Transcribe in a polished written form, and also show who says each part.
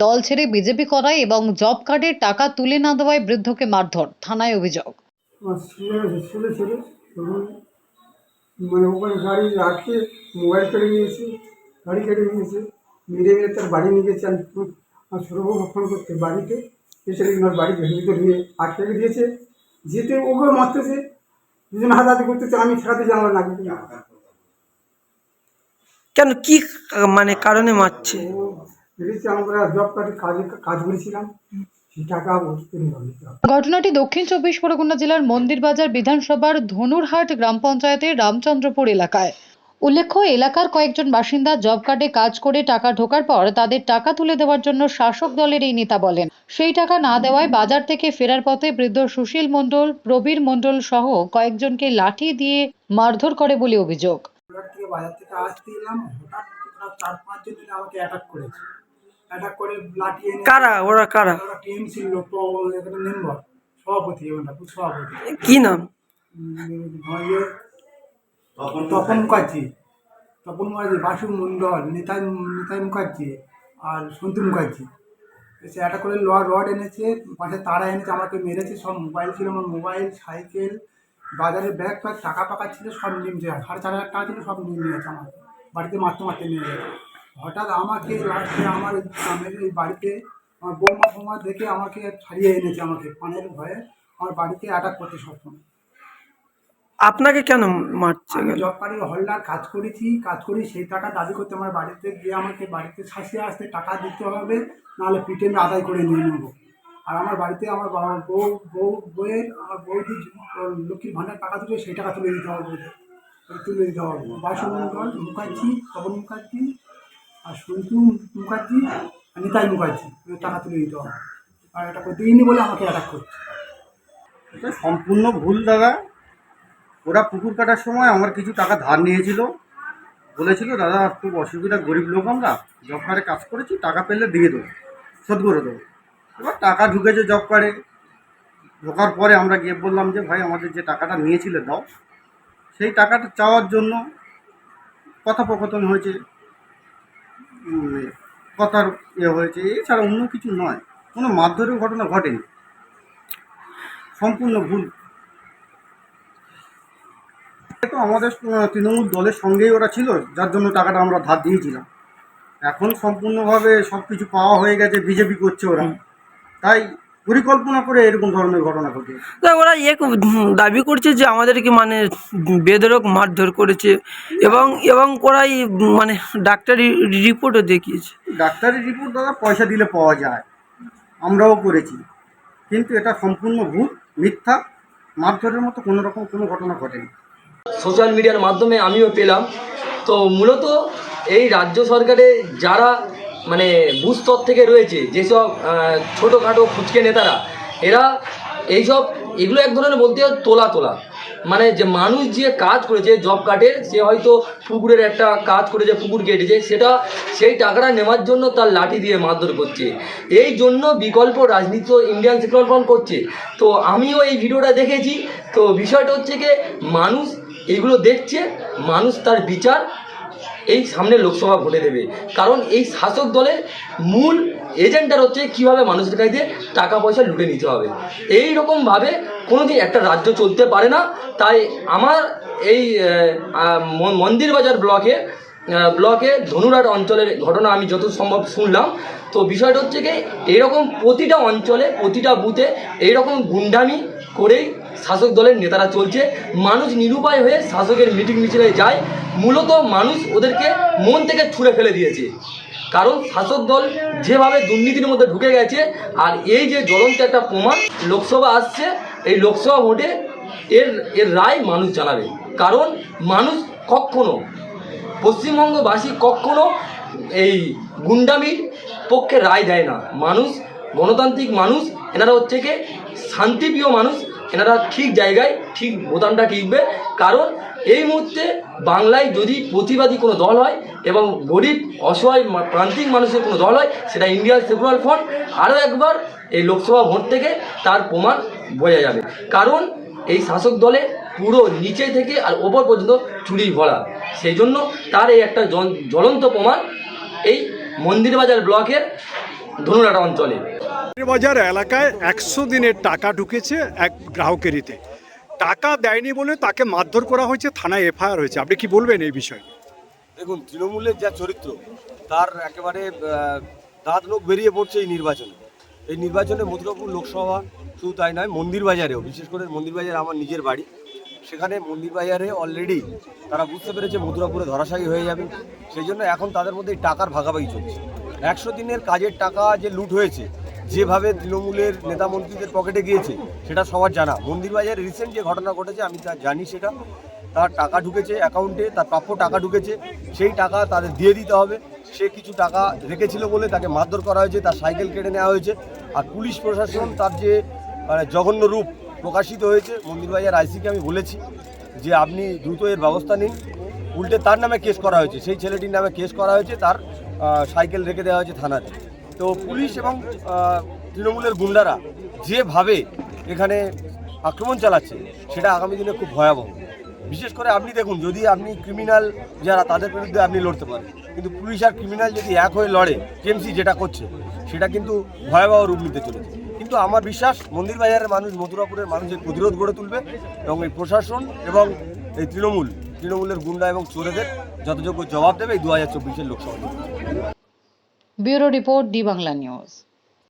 Speaker 1: দল ছেড়ে বিজেপি করায় এবং জব কার্ডের টাকা তুলে না দেওয়ায় বৃদ্ধকে মারধর, থানায় অভিযোগ।
Speaker 2: আমার ছেলে ছিল তখন ওখানে গাড়ি রাখে মোবাইল কেড়ে নিয়েছে, গাড়ি কেড়ে নিয়েছে, মেরে মেরে তার বাড়ি নিয়ে গেছে। আমি আমার ছোটোবউ ফোন করতে বাড়িতে এসে ওনার বাড়ি ভেঙে নিয়ে আটকে দিয়েছে, যেতে ওকে মারতেছে, দুজন হাতাহাতি করতেছে, আমি ঠেকাতে জানলাম না।
Speaker 3: কেন কি মানে কারণে মারছে?
Speaker 2: ও বেরিয়েছে, আমরা জব কার্ডে কাজ করেছিলাম, সেই টাকা
Speaker 1: ঘটনাটি দক্ষিণ চব্বিশ পরগনা জেলার মন্দিরবাজার বিধানসভার ধনুরহাট গ্রাম পঞ্চায়েতের রামচন্দ্রপুর এলাকায়। উল্লেখ্য, এলাকার কয়েকজন বাসিন্দা জব কার্ডে কাজ করে টাকা ঢোকার পর তাদের টাকা তুলে দেওয়ার জন্য শাসক দলের এই নেতা বলেন, সেই টাকা না দেওয়ায় বাজার থেকে ফেরার পথে বৃদ্ধ সুশীল মণ্ডল, প্রবীর মণ্ডল সহ কয়েকজনকে লাঠি দিয়ে মারধর করে বলে অভিযোগ।
Speaker 2: বাজার থেকে আসতে এলাম, হঠাৎ 4-5 জন মিলে আমাকে অ্যাটাক করেছে। অ্যাটাক করে লাঠি এনে
Speaker 3: কারা ওরা? কারা?
Speaker 2: ওরা টিএমসি লোক, এখানে মেম্বার সভাপতি, ওটা সভাপতি
Speaker 3: কি নাম?
Speaker 2: তপন মুখার্জি, বাসু মণ্ডল, নিতাই মুখার্জি আর সন্তু মুখার্জি এসে অ্যাটাক করে রড এনেছে, পাশে তারা এনেছে, আমাকে মেরেছে। সব মোবাইল ছিল, আমার মোবাইল, সাইকেল, বাজারের ব্যাগ ফ্যাগ, টাকা পাকা ছিল, সব নিয়ে 4,500 টাকা ছিল, সব নিয়ে নিয়েছে। আমার বাড়িতে মারতে মারতে নিয়ে গেছে। হঠাৎ আমাকে লাস্টে আমার এই বাড়িতে আমার বৌমা দেখে আমাকে ছাড়িয়ে এনেছে, আমাকে পানের ভয়ে আমার বাড়িতে অ্যাটাক করতে সবসময়।
Speaker 3: আপনাকে কেন মারছে?
Speaker 2: আমি জব কার্ডের হলদার কাজ করি, সেই টাকা দাবি করতে আমার বাড়িতে গিয়ে আমাকে বাড়িতে শাসিয়ে আসতে টাকা দিতে হবে, নাহলে পিঠে আমি আদায় করে নিয়ে নেবো। আর আমার বাড়িতে আমার বউয়ের আমার বৌদি লক্ষ্মীর ভাণ্ডার টাকা তুলে সেই টাকা তুলে দিতে হবে, বাসু মণ্ডল মুখার্জি, তপন মুখার্জি আর সন্তু মুখার্জি আর নিতাই মুখার্জি টাকা তুলে দিতে হবে। আর এটা দিইনি বলে আমাকে অ্যাটাক করছে।
Speaker 4: এটা সম্পূর্ণ ভুল দাদা। ওরা পুকুর কাটার সময় আমার কিছু টাকা ধার নিয়েছিল, বলেছিল দাদা খুব অসুবিধা, গরিব লোক, আমরা জব কার্ডে কাজ করেছি, টাকা পেলে দিয়ে দেবো, শোধ করে দেবো। এবার টাকা ঢুকেছে জব কার্ডে, ঢোকার পরে আমরা গিয়ে বললাম যে ভাই আমাদের যে টাকাটা নিয়েছিলে দাও। সেই টাকাটা চাওয়ার জন্য কথোপকথন হয়েছে, কথার হয়েছে, এছাড়া অন্য কিছু নয়। কোনো মারধরের ঘটনা ঘটেনি, সম্পূর্ণ ভুল। তো আমাদের তৃণমূল দলের সঙ্গেই ওরা ছিল, যার জন্য টাকাটা আমরা ধার দিয়েছিলাম। এখন সম্পূর্ণভাবে সব কিছু পাওয়া হয়ে গেছে, বিজেপি করছে ওরা, তাই পরিকল্পনা করে এরকম ধরনের ঘটনা ঘটে।
Speaker 3: ওরা দাবি করছে যে আমাদেরকে মানে বেধড়ক মারধর করেছে এবং ওরাই মানে ডাক্তারি রিপোর্টও দেখিয়েছে।
Speaker 4: ডাক্তারি রিপোর্ট দাদা পয়সা দিলে পাওয়া যায়, আমরাও করেছি, কিন্তু এটা সম্পূর্ণ ভুল, মিথ্যা। মারধরের মতো কোনো রকম কোনো ঘটনা ঘটেনি।
Speaker 5: সোশ্যাল মিডিয়ার মাধ্যমে আমিও পেলাম। তো মূলত এই রাজ্য সরকারে যারা মানে বুথ স্তর থেকে রয়েছে, যেসব ছোটোখাটো ফুচকে নেতারা, এরা এগুলো এক ধরনের বলতে তোলা মানে যে মানুষ যে কাজ করেছে জব কার্ডের, সে হয়তো পুকুরের একটা কাজ করেছে, পুকুর কেটেছে, সেই টাকাটা নেওয়ার জন্য তার লাঠি দিয়ে মারধর করছে। এই জন্য বিকল্প রাজনীতি ইন্ডিয়ান সেকুলার ফ্রন্ট করছে। তো আমিও এই ভিডিওটা দেখেছি। তো বিষয়টা হচ্ছে কি, মানুষ এইগুলো দেখছে, মানুষ তার বিচার এই সামনে লোকসভা ভোটে দেবে। কারণ এই শাসক দলের মূল এজেন্ডার হচ্ছে কীভাবে মানুষের কাছে টাকা পয়সা লুটে নিতে হবে। এই রকমভাবে কোনোদিন একটা রাজ্য চলতে পারে না। তাই আমার এই মন্দিরবাজার ব্লকে ধনুরহাট অঞ্চলের ঘটনা আমি যত সম্ভব শুনলাম। তো বিষয়টা হচ্ছে কি, এরকম প্রতিটা অঞ্চলে, প্রতিটা বুথে এইরকম গুন্ডামি করেই শাসক দলের নেতারা চলছে। মানুষ নিরুপায় হয়ে শাসকের মিটিং মিছিলে যায়। মূলত মানুষ ওদেরকে মন থেকে ছুঁড়ে ফেলে দিয়েছে, কারণ শাসক দল যেভাবে দুর্নীতির মধ্যে ঢুকে গেছে। আর এই যে জ্বলন্ত একটা প্রমাণ, লোকসভা আসছে, এই লোকসভা ভোটে এর রায় মানুষ জানাবে। কারণ মানুষ কখনো, পশ্চিমবঙ্গবাসী কখনো এই গুন্ডামির পক্ষে রায় দেয় না। মানুষ গণতান্ত্রিক মানুষ, এনারা হচ্ছে কি শান্তিপ্রিয় মানুষ, এনারা ঠিক জায়গায় ঠিক বোতামটা টিকবে। কারণ এই মুহূর্তে বাংলায় যদি প্রতিবাদী কোনো দল হয় এবং গরিব অসহায় প্রান্তিক মানুষের কোনো দল হয়, সেটা ইন্ডিয়ান সেকুলার ফ্রন্ট। আরও একবার এই লোকসভা ভোট থেকে তার প্রমাণ বোঝা যাবে। কারণ এই শাসক দলে পুরো নিচে থেকে আর ওপর পর্যন্ত চুরি ভরা। সেই জন্য তার এই একটা জ্বলন্ত প্রমাণ এই মন্দিরবাজার ব্লকের ধনুরাটা অঞ্চলে।
Speaker 6: বাজার এলাকায় 100 দিনের টাকা ঢুকেছে এক গ্রাহকেরিতে, টাকা দেয়নি বলে তাকে মারধর করা হয়েছে, থানায় এফআইআর হয়েছে। আপনি কি বলবেন এই বিষয়ে?
Speaker 7: দেখুন, তৃণমূলের যা চরিত্র তার একেবারে দাঁত লোক বেরিয়ে পড়ছে এই নির্বাচনে। এই নির্বাচনে মথুরাপুর লোকসভা শুধু তাই নয়, মন্দির বাজারেও, বিশেষ করে মন্দির বাজারে আমার নিজের বাড়ি, সেখানে মন্দির বাজারে অলরেডি তারা বুঝতে পেরেছে মথুরাপুরে ধরাশায়ী হয়ে যাবে। সেই জন্য এখন তাদের মধ্যে এই টাকার ভাগাভাগি চলছে। 100 দিনের কাজের টাকা যে লুট হয়েছে, যেভাবে তৃণমূলের নেতা মন্ত্রীদের পকেটে গিয়েছে সেটা সবার জানা। মন্দির বাজারে রিসেন্ট যে ঘটনা ঘটেছে আমি তা জানি, সেটা তার টাকা ঢুকেছে অ্যাকাউন্টে, তার প্রাপ্য টাকা ঢুকেছে, সেই টাকা তাদের দিয়ে দিতে হবে। সে কিছু টাকা রেখেছিল বলে তাকে মারধর করা হয়েছে, তার সাইকেল কেটে নেওয়া হয়েছে। আর পুলিশ প্রশাসন তার যে জঘন্য রূপ প্রকাশিত হয়েছে, মন্দিরবাজার আইসিকে আমি বলেছি যে আপনি দ্রুত এর ব্যবস্থা নিন। উল্টে তার নামে কেস করা হয়েছে, সেই ছেলেটির নামে কেস করা হয়েছে, তার সাইকেল রেখে দেওয়া হয়েছে থানাতে। তো পুলিশ এবং তৃণমূলের গুন্ডারা যেভাবে এখানে আক্রমণ চালাচ্ছে সেটা আগামী দিনে খুব ভয়াবহ। বিশেষ করে আপনি দেখুন, যদি আপনি ক্রিমিনাল যারা তাদের বিরুদ্ধে আপনি লড়তে পারেন, কিন্তু পুলিশ আর ক্রিমিনাল যদি এক হয়ে লড়ে, টিএমসি যেটা করছে সেটা কিন্তু ভয়াবহ রূপ নিতে চলেছে। কিন্তু আমার বিশ্বাস মন্দির বাজারের মানুষ, মথুরাপুরের মানুষ এই প্রতিরোধ গড়ে তুলবে এবং এই প্রশাসন এবং এই তৃণমূলের গুন্ডা এবং চোরেদের যথাযোগ্য জবাব দেবে এই 2024-এর Lok Sabha.
Speaker 1: Bureau report, D Bangla news.